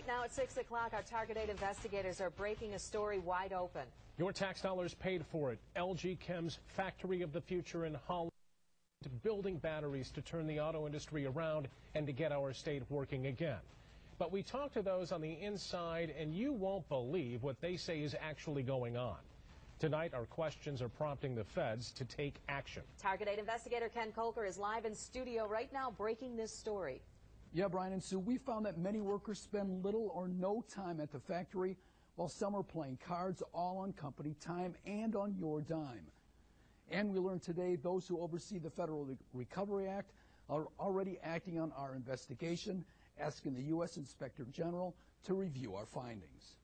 Right now at 6 o'clock, our Target 8 investigators are breaking a story wide open. Your tax dollars paid for it. LG Chem's factory of the future in Holland, building batteries to turn the auto industry around and to get our state working again. But we talked to those on the inside, and you won't believe what they say is actually going on. Tonight, our questions are prompting the feds to take action. Target 8 investigator Ken Kolker is live in studio right now breaking this story. Yeah, Brian and Sue, we found that many workers spend little or no time at the factory, while some are playing cards, all on company time and on your dime. And we learned today those who oversee the Federal Recovery Act are already acting on our investigation, asking the U.S. Inspector General to review our findings.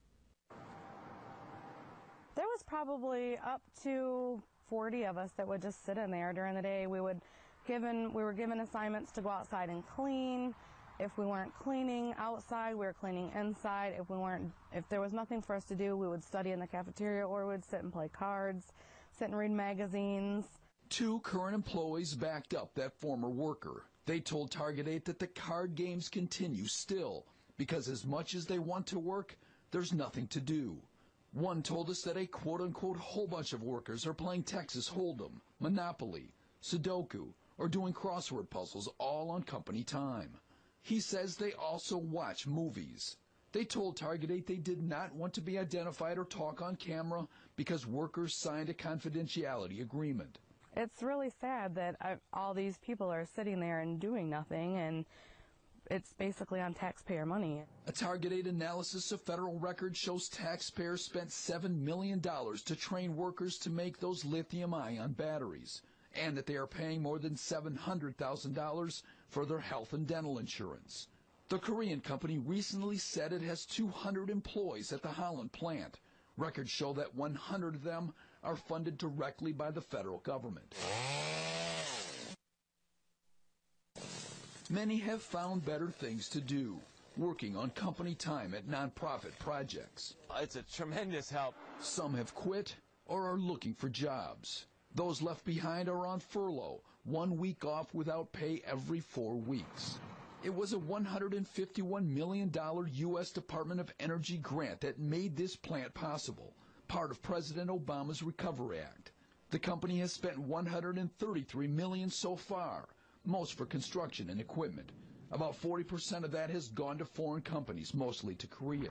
There was probably up to 40 of us that would just sit in there during the day. We were given assignments to go outside and clean. If we weren't cleaning outside, we were cleaning inside. If there was nothing for us to do, we would study in the cafeteria or we would sit and play cards, sit and read magazines. 2 current employees backed up that former worker. They told Target 8 that the card games continue still because as much as they want to work, there's nothing to do. One told us that a quote-unquote whole bunch of workers are playing Texas Hold'em, Monopoly, Sudoku, or doing crossword puzzles all on company time. He says they also watch movies. They told Target 8 they did not want to be identified or talk on camera because workers signed a confidentiality agreement. It's really sad that all these people are sitting there and doing nothing, and it's basically on taxpayer money. A Target 8 analysis of federal records shows taxpayers spent $7 million to train workers to make those lithium-ion batteries, and that they are paying more than $700,000 for their health and dental insurance. The Korean company recently said it has 200 employees at the Holland plant. Records show that 100 of them are funded directly by the federal government. Many have found better things to do, working on company time at nonprofit projects. It's a tremendous help. Some have quit or are looking for jobs. Those left behind are on furlough, 1 week off without pay every 4 weeks. It was a $151 million U.S. Department of Energy grant that made this plant possible, part of President Obama's Recovery Act. The company has spent $133 million so far, most for construction and equipment. About 40% of that has gone to foreign companies, mostly to Korea.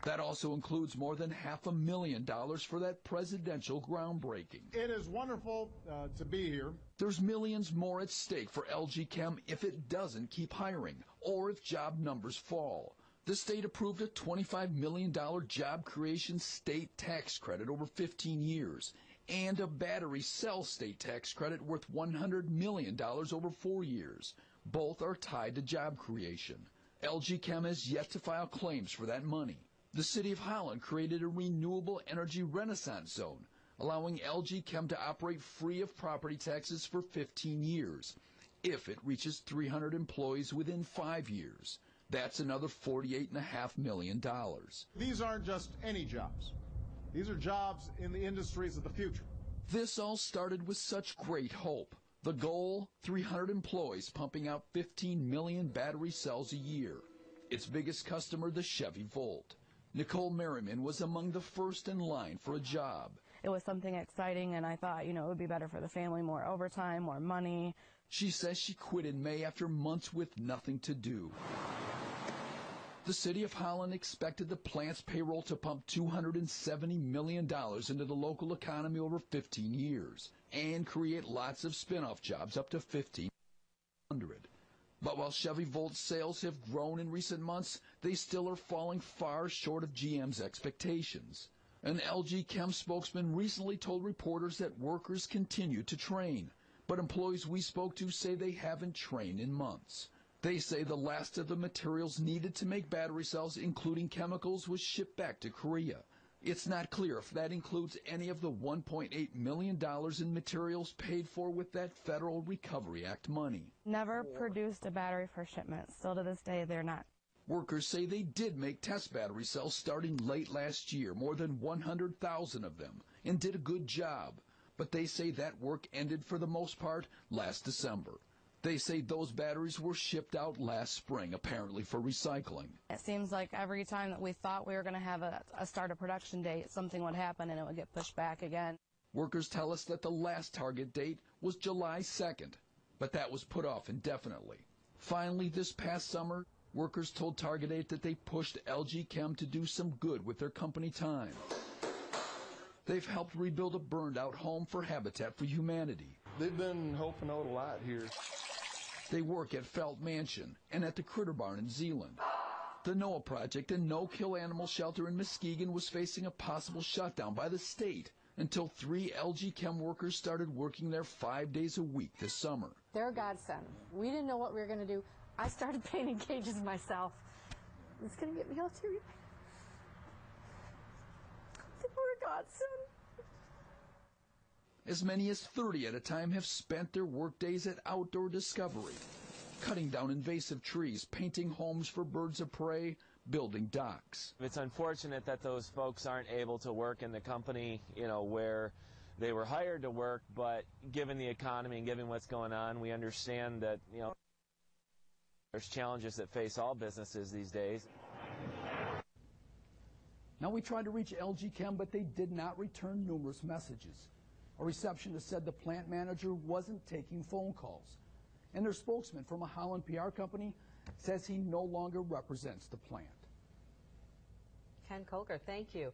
That also includes more than $500,000 for that presidential groundbreaking. It is wonderful to be here. There's millions more at stake for LG Chem if it doesn't keep hiring, or if job numbers fall. The state approved a $25 million job creation state tax credit over 15 years, and a battery cell state tax credit worth $100 million over 4 years. Both are tied to job creation. LG Chem has yet to file claims for that money. The city of Holland created a renewable energy renaissance zone, allowing LG Chem to operate free of property taxes for 15 years, if it reaches 300 employees within 5 years. That's another $48.5 million. These aren't just any jobs. These are jobs in the industries of the future. This all started with such great hope. The goal, 300 employees pumping out 15 million battery cells a year. Its biggest customer, the Chevy Volt. Nicole Merriman was among the first in line for a job. It was something exciting, and I thought, it would be better for the family, more overtime, more money. She says she quit in May after months with nothing to do. The city of Holland expected the plant's payroll to pump $270 million into the local economy over 15 years and create lots of spin-off jobs up to 1,500. But while Chevy Volt's sales have grown in recent months, they still are falling far short of GM's expectations. An LG Chem spokesman recently told reporters that workers continue to train, but employees we spoke to say they haven't trained in months. They say the last of the materials needed to make battery cells, including chemicals, was shipped back to Korea. It's not clear if that includes any of the $1.8 million in materials paid for with that Federal Recovery Act money. Never produced a battery for shipment. Still to this day, they're not. Workers say they did make test battery cells starting late last year, more than 100,000 of them, and did a good job. But they say that work ended for the most part last December. They say those batteries were shipped out last spring, apparently for recycling. It seems like every time that we thought we were going to have a start of production date, something would happen and it would get pushed back again. Workers tell us that the last target date was July 2nd, but that was put off indefinitely. Finally, this past summer, workers told Target 8 that they pushed LG Chem to do some good with their company time. They've helped rebuild a burned-out home for Habitat for Humanity. They've been helping out a lot here. They work at Felt Mansion and at the Critter Barn in Zeeland. The NOAA project, a no-kill animal shelter in Muskegon, was facing a possible shutdown by the state until 3 LG Chem workers started working there 5 days a week this summer. They're a godsend. We didn't know what we were going to do. I started painting cages myself. It's going to get me all teary. They were a godsend. As many as 30 at a time have spent their workdays at Outdoor Discovery, cutting down invasive trees, painting homes for birds of prey, building docks. It's unfortunate that those folks aren't able to work in the company, where they were hired to work, but given the economy and given what's going on, we understand that, there's challenges that face all businesses these days. Now, we tried to reach LG Chem, but they did not return numerous messages. A receptionist said the plant manager wasn't taking phone calls. And their spokesman from a Holland PR company says he no longer represents the plant. Ken Colker, thank you.